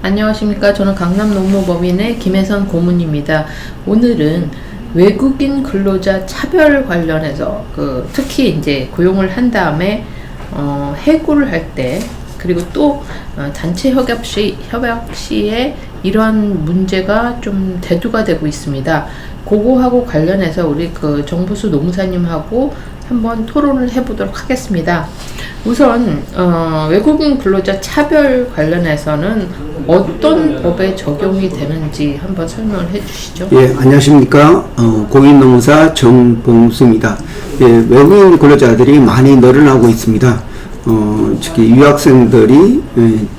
안녕하십니까. 저는 강남노무법인의 김혜선 고문입니다. 오늘은 외국인 근로자 차별 관련해서 특히 이제 고용을 한 다음에 해고를 할 때, 그리고 또 단체 협약 시에 이러한 문제가 좀 대두가 되고 있습니다. 그거하고 관련해서 우리 정부수 노무사님하고 한번 토론을 해보도록 하겠습니다. 우선 외국인 근로자 차별 관련해서는 어떤 법에 적용이 되는지 한번 설명을 해주시죠. 예, 안녕하십니까. 공인노무사 정봉수입니다. 예, 외국인 근로자들이 많이 늘어나고 있습니다. 특히 유학생들이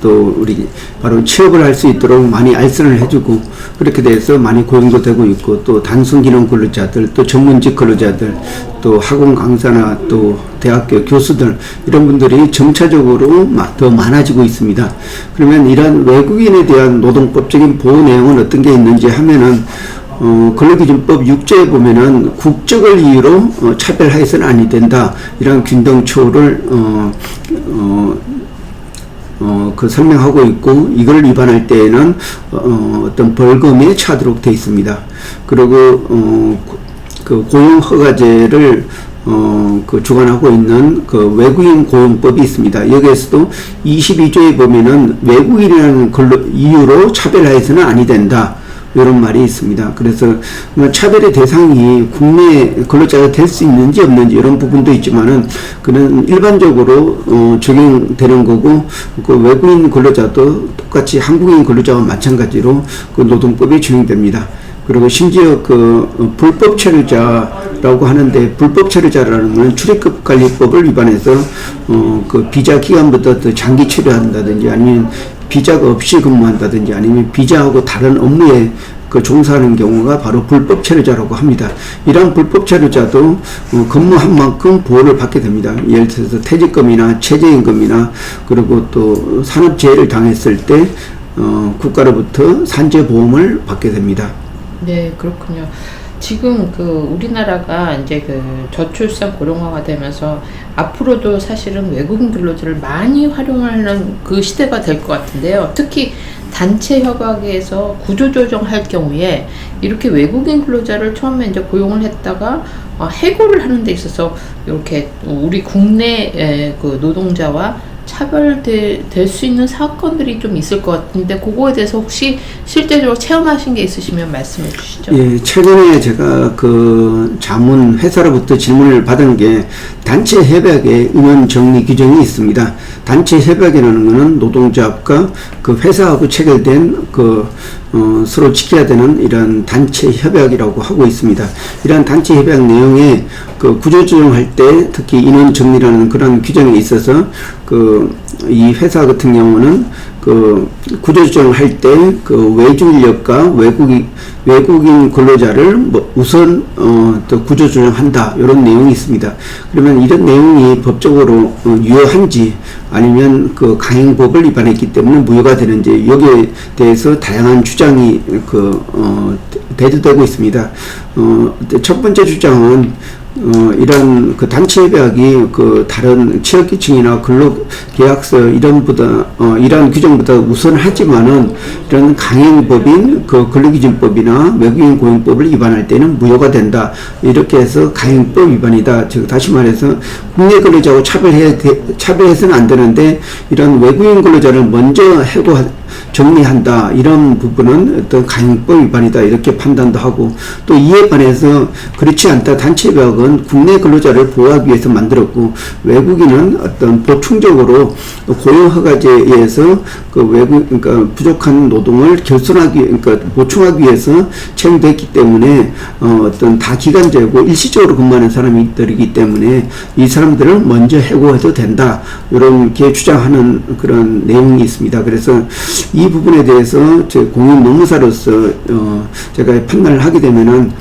또 우리 바로 취업을 할 수 있도록 많이 알선을 해주고, 그렇게 돼서 많이 고용도 되고 있고, 또 단순기능 근로자들, 또 전문직 근로자들, 또 학원 강사나 또 대학교 교수들, 이런 분들이 점차적으로 더 많아지고 있습니다. 그러면 이런 외국인에 대한 노동법적인 보호 내용은 어떤 게 있는지 하면은 근로기준법 6조에 보면은 국적을 이유로 차별하여서는 아니 된다, 이런 균등처우를 설명하고 있고, 이걸 위반할 때에는 어떤 벌금에 처하도록 되어 있습니다. 그리고 고용허가제를 주관하고 있는 외국인 고용법이 있습니다. 여기에서도 22조에 보면은 외국인이라는 이유로 차별하여서는 아니 된다, 이런 말이 있습니다. 그래서 차별의 대상이 국내 근로자가 될 수 있는지 없는지 이런 부분도 있지만은, 그는 일반적으로 적용되는 거고, 외국인 근로자도 똑같이 한국인 근로자와 마찬가지로 노동법이 적용됩니다. 그리고 심지어 불법 체류자라고 하는데, 불법 체류자라는 것은 출입국관리법을 위반해서 비자 기간보다 더 장기 체류한다든지, 아니면 비자가 없이 근무한다든지, 아니면 비자하고 다른 업무에 종사하는 경우가 바로 불법 체류자라고 합니다. 이러한 불법 체류자도 근무한 만큼 보호를 받게 됩니다. 예를 들어서 퇴직금이나 최저임금이나, 그리고 또 산업재해를 당했을 때 국가로부터 산재보험을 받게 됩니다. 네, 그렇군요. 지금 우리나라가 이제 저출산 고령화가 되면서 앞으로도 사실은 외국인 근로자를 많이 활용하는 시대가 될 것 같은데요. 특히 단체 협약에서 구조조정할 경우에 이렇게 외국인 근로자를 처음에 이제 고용을 했다가 해고를 하는 데 있어서 이렇게 우리 국내 노동자와 차별될 수 있는 사건들이 좀 있을 것 같은데, 그거에 대해서 혹시 실제적으로 체험하신 게 있으시면 말씀해 주시죠. 예, 최근에 제가 자문 회사로부터 질문을 받은 게, 단체 협약에 인원 정리 규정이 있습니다. 단체 협약이라는 것은 노동자과 회사하고 체결된 서로 지켜야 되는 이런 단체 협약이라고 하고 있습니다. 이러한 단체 협약 내용에 구조조정할 때 특히 인원 정리라는 그런 규정이 있어서 이 회사 같은 경우는 구조조정을 할 때 외주 인력과 외국인 근로자를 우선 또 구조조정한다, 이런 내용이 있습니다. 그러면 이런 내용이 법적으로 유효한지, 아니면 강행법을 위반했기 때문에 무효가 되는지, 여기에 대해서 다양한 주장이 대두되고 있습니다. 첫 번째 주장은 이런 단체 협약이 다른 취업기준이나 근로계약서 이런 규정보다 우선하지만은, 이런 강행법인 근로기준법이나 외국인 고용법을 위반할 때는 무효가 된다, 이렇게 해서 강행법 위반이다. 즉 다시 말해서 국내 근로자하고 차별해서는 안 되는데, 이런 외국인 근로자를 먼저 정리한다, 이런 부분은 어떤 강행법 위반이다, 이렇게 판단도 하고, 또 이에 반해서 그렇지 않다, 단체 협약은 국내 근로자를 보호하기 위해서 만들었고, 외국인은 어떤 보충적으로 고용허가제에 의해서 그러니까 부족한 노동을 보충하기 위해서 채용됐기 때문에 어떤 다기간제고 일시적으로 근무하는 사람들이기 때문에 이 사람들을 먼저 해고해도 된다, 이렇게 주장하는 그런 내용이 있습니다. 그래서 이 부분에 대해서 공인노무사로서 제가 판단을 하게 되면은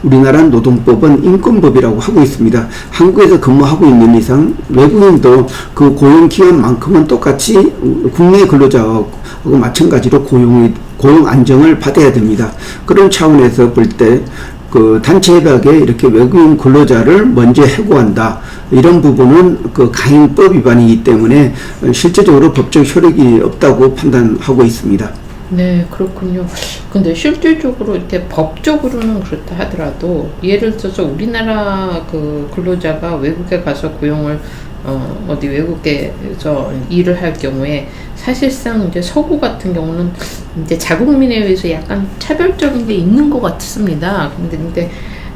우리나라 노동법은 인권법이라고 하고 있습니다. 한국에서 근무하고 있는 이상 외국인도 고용기간만큼은 똑같이 국내 근로자하고 마찬가지로 고용 안정을 받아야 됩니다. 그런 차원에서 볼 때 그 단체 협약에 이렇게 외국인 근로자를 먼저 해고한다. 이런 부분은 그 가행법 위반이기 때문에 실제적으로 법적 효력이 없다고 판단하고 있습니다. 네, 그렇군요. 근데 실질적으로 이렇게 법적으로는 그렇다 하더라도 예를 들어서 우리나라 그 근로자가 외국에 가서 고용을 어디 외국에서 일을 할 경우에 사실상 이제 서구 같은 경우는 이제 자국민에 의해서 약간 차별적인 게 있는 것 같습니다. 근데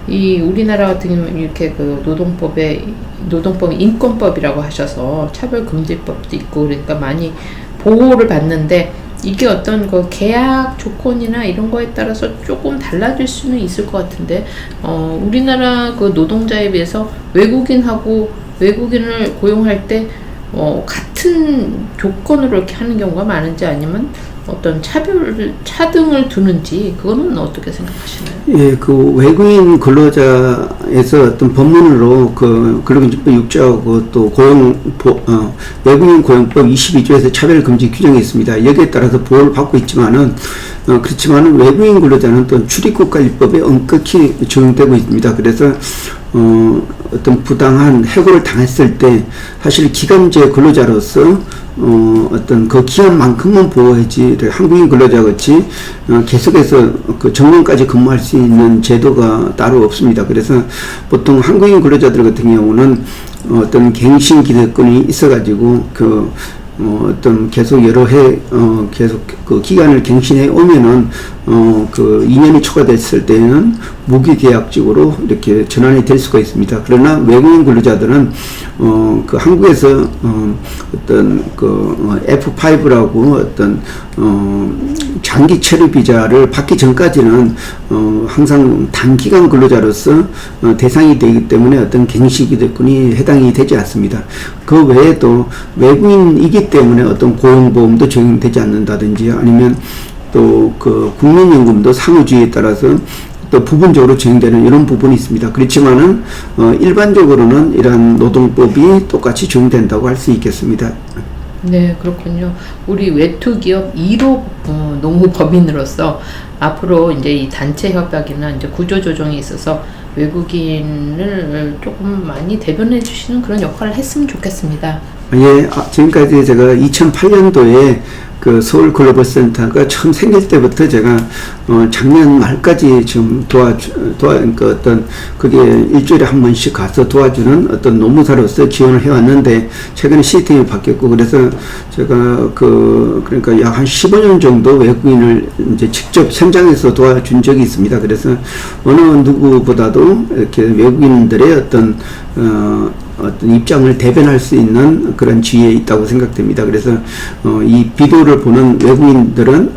이 우리나라 같은 경우는 이렇게 그 노동법 인권법이라고 하셔서 차별금지법도 있고 그러니까 많이 보호를 받는데 이게 어떤 그 계약 조건이나 이런 거에 따라서 조금 달라질 수는 있을 것 같은데 우리나라 그 노동자에 비해서 외국인을 고용할 때 같은 조건으로 이렇게 하는 경우가 많은지 아니면 어떤 차등을 두는지 그거는 어떻게 생각하시나요? 예, 그 외국인 근로자에서 어떤 법문으로 그 근로기준법 6조하고 또 외국인 고용법 22조에서 차별금지 규정이 있습니다. 여기에 따라서 보호를 받고 있지만은 그렇지만은 외국인 근로자는 또 출입국관리법에 엄격히 적용되고 있습니다. 그래서 어떤 부당한 해고를 당했을 때 사실 기간제 근로자로서 어떤 그 기간만큼만 보호해야지 한국인 근로자 같이 계속해서 그 정년까지 근무할 수 있는 제도가 따로 없습니다. 그래서 보통 한국인 근로자들 같은 경우는 어떤 갱신 기대권이 있어가지고 어떤 계속 여러 해 계속 그 기간을 갱신해 오면은 그 2년이 초과됐을 때는 무기계약직으로 이렇게 전환이 될 수가 있습니다. 그러나 외국인 근로자들은 그 한국에서 어떤 그 F5라고 어떤 장기 체류 비자를 받기 전까지는 항상 단기간 근로자로서 대상이 되기 때문에 어떤 갱신 기대권이 해당이 되지 않습니다. 그 외에도 외국인이기 때문에 어떤 고용보험도 적용되지 않는다든지 아니면 또 그 국민연금도 상호주의에 따라서 또 부분적으로 적용되는 이런 부분이 있습니다. 그렇지만은 일반적으로는 이러한 노동법이 똑같이 적용된다고 할 수 있겠습니다. 네, 그렇군요. 우리 외투기업 1호 농무법인으로서 앞으로 이제 이 단체 협약이나 이제 구조조정에 있어서 외국인을 조금 많이 대변해 주시는 그런 역할을 했으면 좋겠습니다. 예, 지금까지 제가 2008년도에 그 서울 글로벌 센터가 처음 생길 때부터 제가 작년 말까지 지금 그러니까 어떤 그게 일주일에 한 번씩 가서 도와주는 어떤 노무사로서 지원을 해왔는데 최근에 시스템이 바뀌었고 그래서 제가 그러니까 약 한 15년 정도 외국인을 이제 직접 현장에서 도와준 적이 있습니다. 그래서 어느 누구보다도 이렇게 외국인들의 어떤 입장을 대변할 수 있는 그런 지위에 있다고 생각됩니다. 그래서 이 비디오를 보는 외국인들은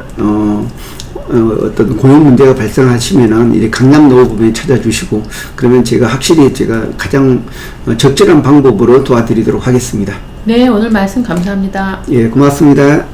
어떤 고용 문제가 발생하시면은 이제 강남 노무법인에 찾아주시고 그러면 제가 확실히 가장 적절한 방법으로 도와드리도록 하겠습니다. 네, 오늘 말씀 감사합니다. 예, 고맙습니다.